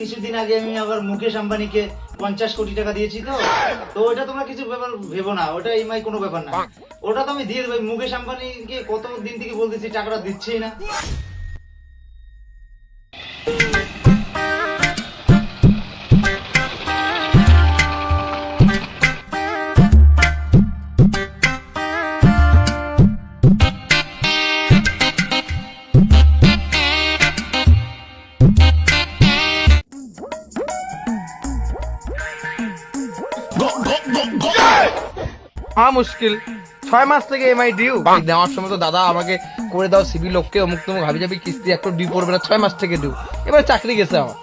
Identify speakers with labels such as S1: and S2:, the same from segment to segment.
S1: কিছুদিন আগে আমি আবার মুকেশ আম্বানিকে 50 কোটি টাকা দিয়েছি তো ওটা তোমরা কিছু ব্যাপার ভেবো না, ওটা ইএমআই কোনো ব্যাপার না, ওটা তো আমি দিয়ে দেবো। মুকেশ আম্বানিকে কত দিন থেকে বলতেছি টাকাটা দিচ্ছেই না।
S2: মুশকিল 6 মাস থেকে এমআই ডিউ দেওয়ার সময় তো দাদা আমাকে করে দাও সিভিল লোককে অমুক তমুক হাবি যাবি কিস্তি একটা ডিউ পড়বে না, 6 মাস থেকে ডিউ। এবার চাকরি গেছে আমার।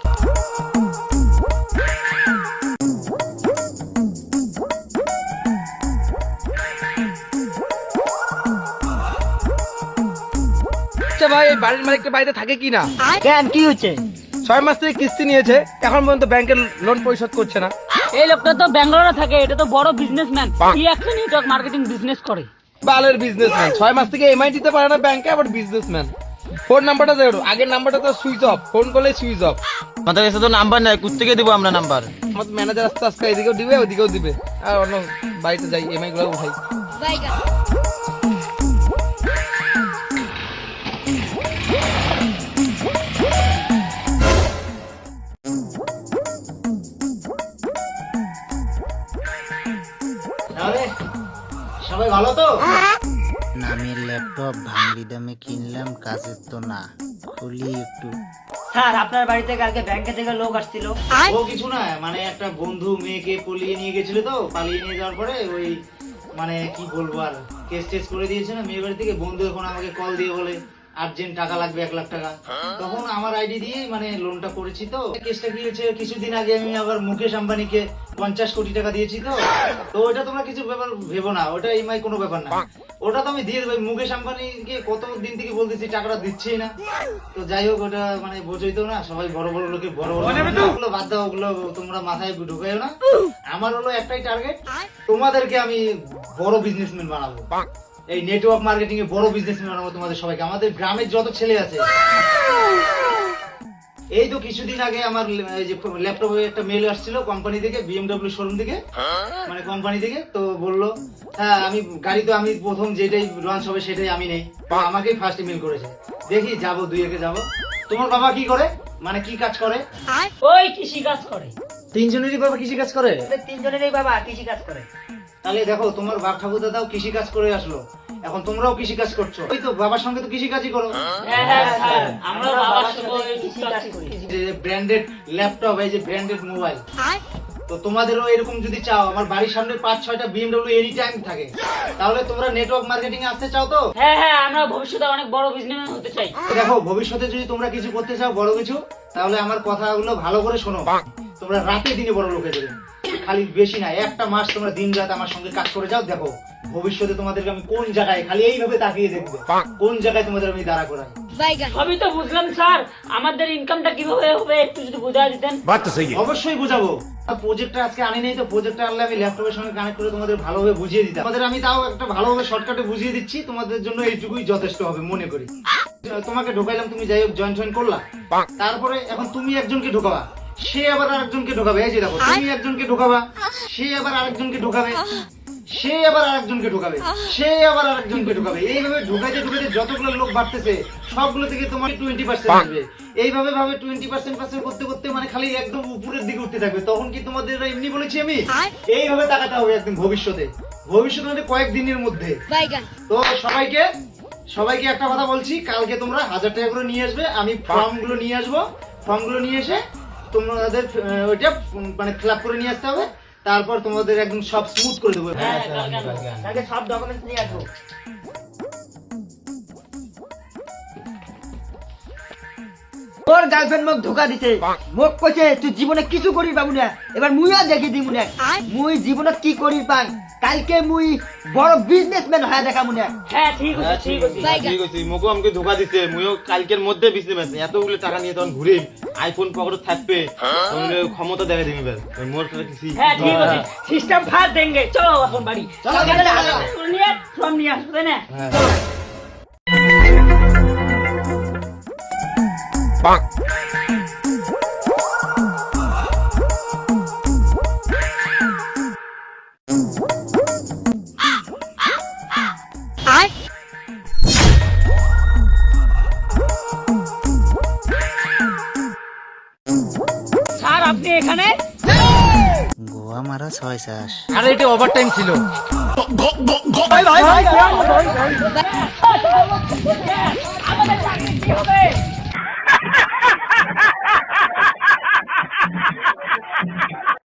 S2: আচ্ছা ভাই, এই বাড়ির মালিকটা বাড়িতে থাকে কি না?
S3: কেন কি হচ্ছে?
S2: 6 মাস থেকে কিস্তি নিয়েছে, এখন পর্যন্ত ব্যাংকের লোন পরিশোধ করছে না।
S3: এই লোকটা তো ব্যাঙ্গালোরে থাকে, এটা তো বড় বিজনেসম্যান, কি একটা নেটওয়ার্ক মার্কেটিং বিজনেস করে।
S2: বালের বিজনেসম্যান, 6 মাস থেকে এমআই দিতে পারে না ব্যাংকে, আবার বিজনেসম্যান। ফোন নাম্বারটা দেখো, আগের নাম্বারটা তো সুইচ অফ, ফোন করলে সুইচ অফ।
S4: আমাদের কাছে তো নাম্বার নাই, কোত্থেকে দিব আমরা নাম্বার?
S2: আমাদের ম্যানেজার আস্তে আস্তে এদিকেও দিবে ওদিকেও দিবে, আর অন্য বাড়িতে যাই এমআই গুলো উঠাই।
S1: তাহলে সবাই ভালো তো?
S4: নামের ল্যাপটপ ভাঙড়ি দামে কিনলাম, কাজের তো না, খুলি একটু।
S3: স্যার আপনার বাড়িতে কালকে ব্যাংকে থেকে লোক আসছিল।
S1: ও কিছু না, মানে একটা বন্ধু মেয়েকে পলিয়ে নিয়ে গেছিল, তো পালিয়ে নিয়ে যাওয়ার পরে ওই মানে কি বলবো আর কেস টেস করে দিয়েছে না মেয়ে বাড়ি থেকে। বন্ধু এখন আমাকে কল দিয়ে বলে আর্জেন্ট টাকা লাগবে 1 লাখ টাকা। তখন আমার আইডি দিয়ে মানে লোনটা করেছি। তো কেসটা কি হয়েছে, কিছুদিন আগে আমি আবার মুকেশ আম্বানিকে 50 কোটি টাকা দিয়েছি তো ওটা তোমরা কিছু ব্যাপার ভেবো না, ওটা ইএমআই কোনো ব্যাপার না, ওটা তো আমি দিয়ে দেবো। মুকেশ আম্বানিকে কত দিন থেকে বলতেছি টাকাটা দিচ্ছেই না। তো যাই হোক, ওটা মানে বোঝই তো না, সবাই বড় বড় লোকে বড় বড় ওগুলো বাদ দাও, ওগুলো তোমরা মাথায় ঢুকাইও না। আমার হলো একটাই টার্গেট, তোমাদেরকে আমি বড় বিজনেসম্যান বানাবো, এই নেটওয়ার্ক মার্কেটিং এ বড় বিজনেসম্যান বানাবো তোমাদের সবাইকে। আমাদের গ্রামের যত ছেলে আছে, এই তো কিছুদিন আগে আমার এই যে ল্যাপটপে একটা মেল আসছিল কোম্পানি থেকে, বিএমডব্লিউ শোরুম থেকে, মানে কোম্পানি থেকে। তো বললো হ্যাঁ আমি গাড়ি তো আমি প্রথম যেটাই লঞ্চ হবে সেটাই আমি নেই, আমাকেই ফার্স্ট ইমেল করেছে। দেখি যাবো, 2 একে যাবো। তোমার বাবা কি করে, মানে কি কাজ করে?
S3: ওই কৃষি কাজ করে।
S1: 3 জনেরই বাবা কৃষি কাজ করে?
S3: 3 জনেরই বাবা কৃষি কাজ করে।
S1: তাহলে দেখো, তোমার বাপ ঠাকুর দাদাও কৃষি কাজ করে আসলো, এখন তোমরাও কৃষি কাজ করছো। ওই তো বাবার সঙ্গে তো কৃষি কাজই করো।
S3: হ্যাঁ হ্যাঁ স্যার, আমরা বাবার সাথে কৃষি কাজ করি।
S1: যে ব্র্যান্ডেড ল্যাপটপ, এই যে ব্র্যান্ডেড মোবাইল, তো তোমাদেরও এরকম যদি চাও, আমার বাড়ির সামনে 5-6টা বিএমডব্লিউ এনি টাইম থাকে, তাহলে তোমরা নেটওয়ার্ক মার্কেটিং এ আসতে চাও তো?
S3: হ্যাঁ হ্যাঁ, আমরা ভবিষ্যতে অনেক বড় বিজনেসম্যান হতে চাই।
S1: দেখো, ভবিষ্যতে যদি তোমরা কিছু করতে চাও বড় কিছু, তাহলে আমার কথাগুলো ভালো করে শোনো। তোমরা রাতে দিনে বড় লোকে দেবে, খালি বেশি না, 1টা মাস তোমরা দিন রাত আমার সঙ্গে কাজ করে যাও। দেখো ভবিষ্যতে তোমাদেরকে আমি কোন জায়গায়, খালি এইভাবে তাকিয়ে দেখবে কোন জায়গায় তোমাদের আমি দাঁড়া করাই।
S3: সবই তো বুঝলাম স্যার, আমাদের ইনকামটা কিভাবে হবে একটু যদি বুঝিয়ে দিতেন।
S1: অবশ্যই বুঝাবো। প্রজেক্টটা আজকে আনি নাই, তো প্রজেক্টটা আনলে আমি ল্যাপটপের সঙ্গে কানেক্ট করে তোমাদের ভালোভাবে বুঝিয়ে দিতাম। তোমাদের আমি তাও একটা ভালোভাবে শর্টকাটে বুঝিয়ে দিচ্ছি, তোমাদের জন্য এইটুকুই যথেষ্ট হবে মনে করি। তোমাকে ঢোকাইলাম, তুমি যাই হোক জয়েন করলা, তারপরে এখন তুমি একজনকে ঢোকাবা, সে আবার আরেকজনকে ঢোকাবে। এই যে দেখো, তুমি একজনকে ঢোকাবা, সে আবার আরেকজনকে ঢোকাবে, সে আবার আরেকজনকে ঢোকাবে, সে আবার আরেকজনকে ঢোকাবে। এইভাবে ঢোকাইতে ঢোকাইতে যতগুলো লোক বাড়তেছে সবগুলো থেকে তোমার 20% আসবে। এইভাবে ভাবে 20% করতে করতে মানে খালি একদম উপরের দিকে উঠতে থাকবে। তখন কি তোমাদের এমনি বলেছি আমি, এইভাবে তাকাতে হবে একদম ভবিষ্যতে মানে কয়েকদিনের মধ্যে। তো সবাইকে একটা কথা বলছি, কালকে তোমরা 1000 টাকা করে নিয়ে আসবে, আমি ফর্মগুলো নিয়ে আসবো। ফর্মগুলো নিয়ে এসে তোমাদের ওইটা মানে ফিল আপ করে নিয়ে আসতে হবে, তারপর তোমাদের একদম সব স্মুথ করে দেবো।
S3: কালকে সব ডকুমেন্টস নিয়ে আসবো।
S5: তোর গার্লফ্রেন্ড মোক ধোকা দিছে, মোক কইছে তুই জীবনে কিছু করি পাবো না, এবার মুইও দেখি দিমু না মুই জীবনে কি করি পাই। কালকে মুই বড় বিজনেসম্যান হয়ে দেখামু না।
S3: হ্যাঁ ঠিক আছে, ঠিক আছে,
S4: ঠিক আছে। মোকো আমাকে ধোকা দিছে, মুইও কালকের মধ্যে বিজনেস এতগুলো টাকা নিয়ে তখন ঘুরে আইফোন পকেটে থাকবে, ক্ষমতা দেখা দিবি বের মোর কাছে কিছু।
S3: হ্যাঁ ঠিক আছে, সিস্টেম ফাঁস দেंगे। চলো এখন বাড়ি, চলো নিয়ে ফর্ম নিয়ে আসবো, তাই না? চলো। আপনি এখানে?
S1: গোয়া মারা 6 চাষ।
S2: আরে এটা ওভার টাইম ছিল।
S3: আমাদের চাকরি কি হবে?